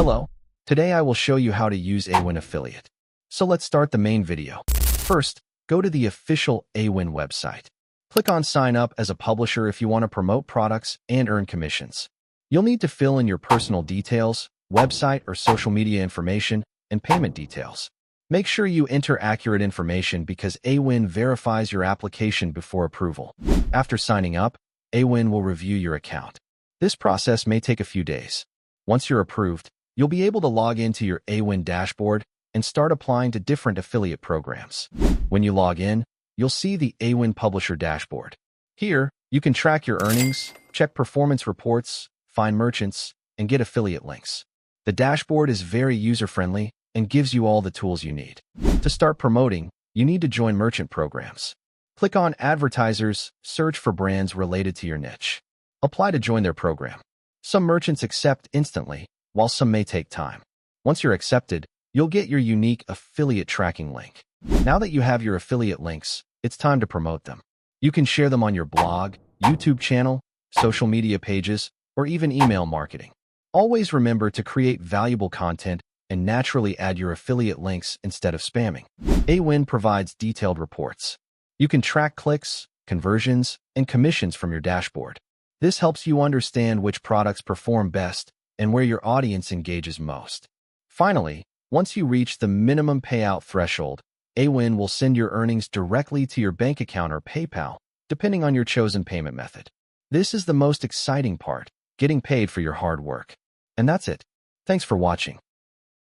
Hello, today I will show you how to use Awin affiliate. So let's start the main video. First, go to the official Awin website. Click on sign up as a publisher if you want to promote products and earn commissions. You'll need to fill in your personal details, website or social media information, and payment details. Make sure you enter accurate information because Awin verifies your application before approval. After signing up, Awin will review your account. This process may take a few days. Once you're approved, you'll be able to log into your Awin dashboard and start applying to different affiliate programs. When you log in, you'll see the Awin Publisher dashboard. Here, you can track your earnings, check performance reports, find merchants, and get affiliate links. The dashboard is very user-friendly and gives you all the tools you need. To start promoting, you need to join merchant programs. Click on Advertisers, search for brands related to your niche. Apply to join their program. Some merchants accept instantly, while some may take time. Once you're accepted, you'll get your unique affiliate tracking link. Now that you have your affiliate links, it's time to promote them. You can share them on your blog, YouTube channel, social media pages, or even email marketing. Always remember to create valuable content and naturally add your affiliate links instead of spamming. Awin provides detailed reports. You can track clicks, conversions, and commissions from your dashboard. This helps you understand which products perform best and where your audience engages most. Finally, once you reach the minimum payout threshold, Awin will send your earnings directly to your bank account or PayPal, depending on your chosen payment method. This is the most exciting part, getting paid for your hard work. And that's it. Thanks for watching.